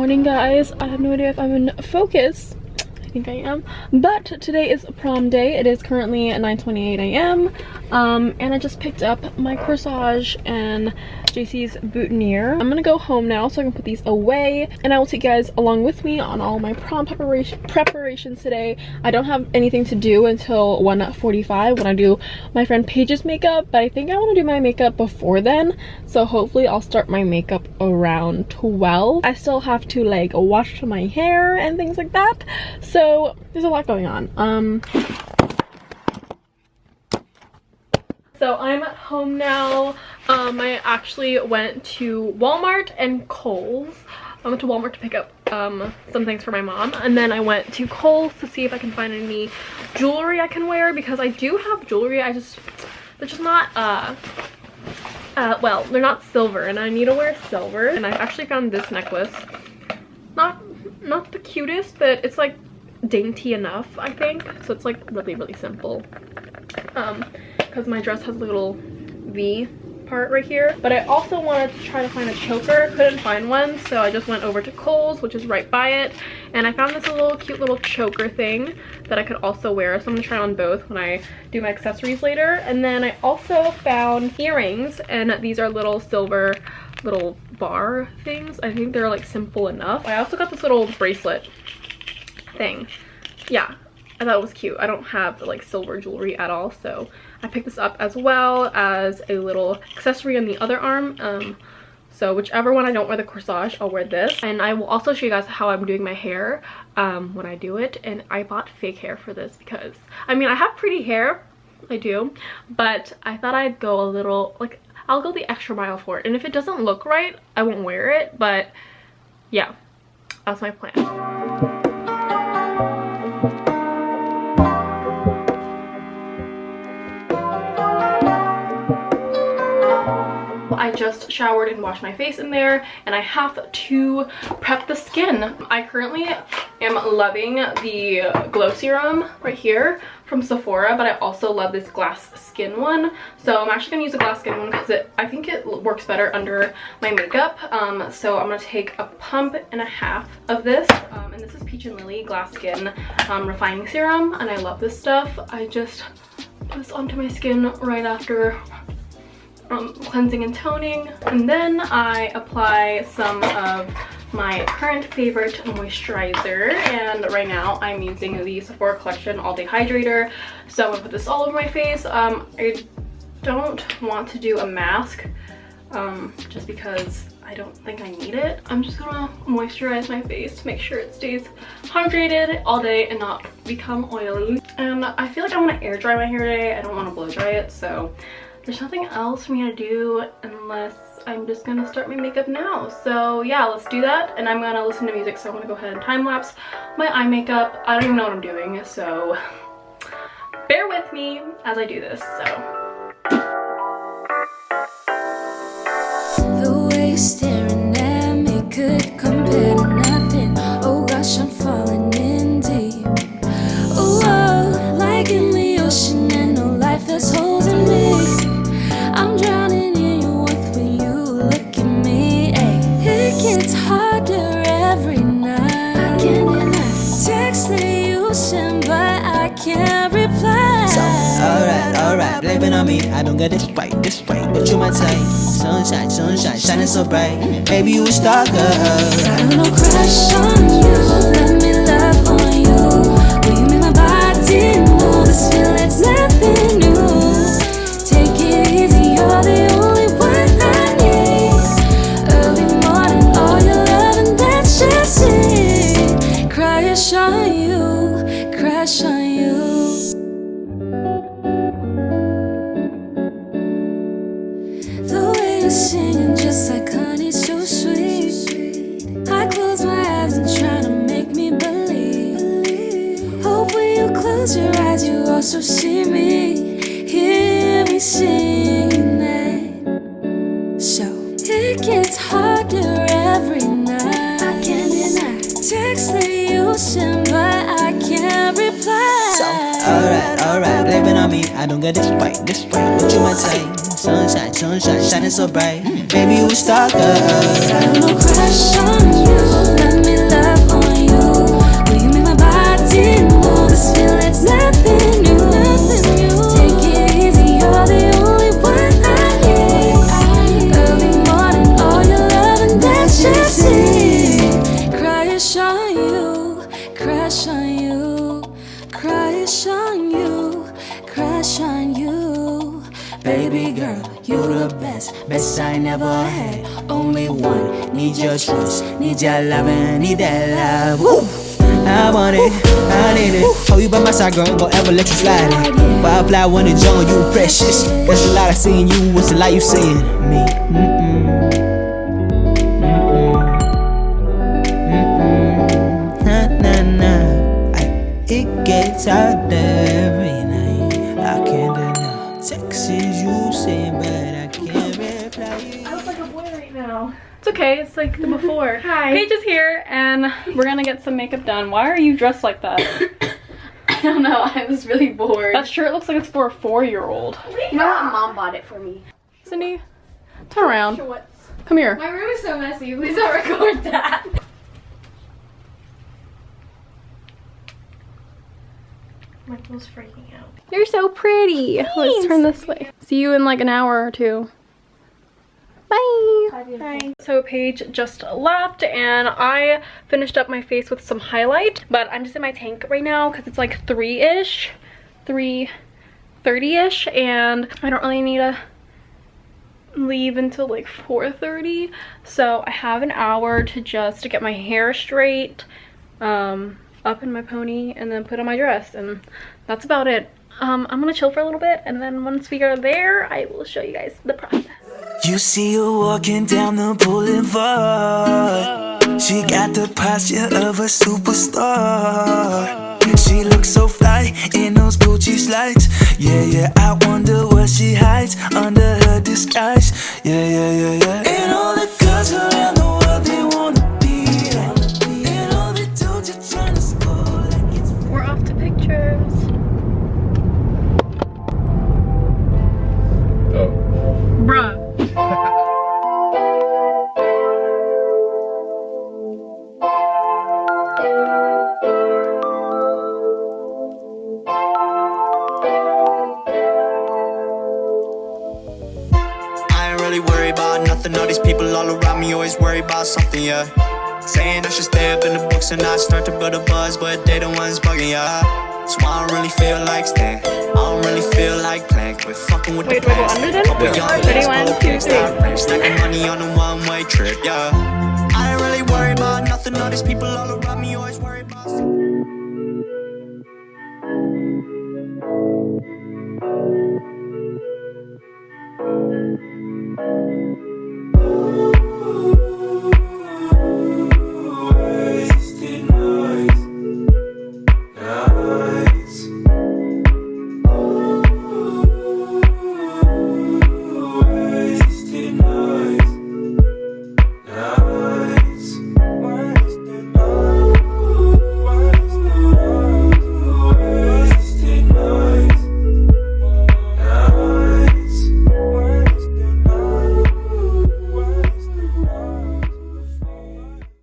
morning, guys. I have no idea if I'm in focus. I think I am, but today is prom day. It is currently 9:28 a.m. And I just picked up my corsage and JC's boutonniere. I'm gonna go home now so I can put these away, and I will take you guys along with me on all my prom preparations today. I don't have anything to do until 1:45 when I do my friend Paige's makeup, but I think I want to do my makeup before then, so hopefully I'll start my makeup around 12. I still have to like wash my hair and things like that, so there's a lot going on. So I'm at home now. I actually went to Walmart and Kohl's. I went to Walmart to pick up some things for my mom, and then I went to Kohl's to see if I can find any jewelry I can wear, because I do have jewelry. they're just not well, they're not silver, and I need to wear silver. And I actually found this necklace. Not the cutest, but it's like dainty enough, I think. So it's like really simple. Because my dress has a little V part right here. But I also wanted to try to find a choker. Couldn't find one, so I just went over to Kohl's, which is right by it, and I found this cute little choker thing that I could also wear. So I'm gonna try on both when I do my accessories later. And then I also found earrings, and these are little silver little bar things. I think they're like simple enough. I also got this little bracelet thing. Yeah, I thought it was cute. I don't have like silver jewelry at all, so I picked this up, as well as a little accessory on the other arm. So whichever one I don't wear the corsage, I'll wear this. And I will also show you guys how I'm doing my hair when I do it. And I bought fake hair for this because, I mean, I have pretty hair, I do, but I thought I'd go a little, like, I'll go the extra mile for it. And if it doesn't look right, I won't wear it, but yeah, that's my plan. I just showered and washed my face in there, and I have to prep the skin. I currently am loving the glow serum right here from Sephora, but I also love this glass skin one. So I'm actually gonna use the glass skin one because I think it works better under my makeup. So I'm gonna take a pump and a half of this, and this is Peach and Lily glass skin refining serum, and I love this stuff. I just put this onto my skin right after cleansing and toning, and then I apply some of my current favorite moisturizer, and right now I'm using the Sephora Collection All Day Hydrator. So I'm gonna put this all over my face. I don't want to do a mask just because I don't think I need it. I'm just gonna moisturize my face to make sure it stays hydrated all day and not become oily. And I feel like I want to air dry my hair today. I don't want to blow dry it, so there's nothing else for me to do unless I'm just gonna start my makeup now. So yeah, let's do that. And I'm gonna listen to music, so I'm gonna go ahead and time lapse my eye makeup. I don't even know what I'm doing, so bear with me as I do this. The way you're staring at me could compare to nothing. Oh gosh, I'm falling in deep. Oh, like in the ocean and no life is holding me. I'm drowning in your worth when you look at me. Ay. It gets harder every night. I can't deny. Text that you send, but I can't reply. So, alright, blame it on me. I don't get this fight, but you might say, sunshine, shining so bright. Baby, you a star, girl. I don't know, crush on you. Let me love on you. Will you make my body move? This feeling's nothing new. Take it easy, you're the only one I need. Early morning, all your love, and that's just it. Crush on you, crush on you. The way you're singing, just like honey, so sweet. I close my eyes and try to make me believe. Hope when you close your eyes, you also see me. Hear me sing that. So it gets harder every night. I can't deny. Text that you send, but I can't reply. So, alright, blame it on me. I don't get this fight, but you might say, sunshine, shining so bright. Baby, you a star, girl. I don't know, crush on you. wish I never had. Only one, need your trust, need your loving, need that love. Woo! I want it, I need it. Hold you by my side, girl, ain't gon' ever let you slide it. Firefly in the jungle, you precious. There's a lot I see in you, what's a lot you see in me? It gets out every night. I can't deny texts you say, but I can't reply. I look like a boy right now. It's okay, it's like the before. Hi. Paige is here and we're gonna get some makeup done. Why are you dressed like that? I don't know, I was really bored. That shirt looks like it's for a 4-year-old. You know what? Mom bought it for me. Cindy, turn around. Come here. My room is so messy. Please don't record that. Michael's freaking out. You're so pretty. Let's turn this way. See you in like an hour or two. Bye. Bye. So Paige just left and I finished up my face with some highlight, but I'm just in my tank right now because it's like 3-ish, 3:30-ish, and I don't really need to leave until like 4:30. So I have an hour to just get my hair straight, up in my pony, and then put on my dress, and that's about it. I'm gonna chill for a little bit, and then once we are there, I will show you guys the process. You see her walking down the boulevard. She got the posture of a superstar. She looks so fly in those Gucci slides. Yeah, yeah, I wonder what she hides under her disguise. Yeah, yeah, yeah, yeah. And all the girls around the world, they wanna be her. And all the dudes are trying to score like it's... We're off to pictures. Oh. Bruh. All these people all around me always worry about something, yeah. Saying I should stay up in the books and not start to build a buzz, but they the ones bugging, yeah. So I don't really feel like staying. I don't really feel like playing. Quit fucking with the past. Couple young ladies, pull up kicks, start rich. Stacking money on a one-way trip, yeah. I ain't really worried about nothing, all these people all around.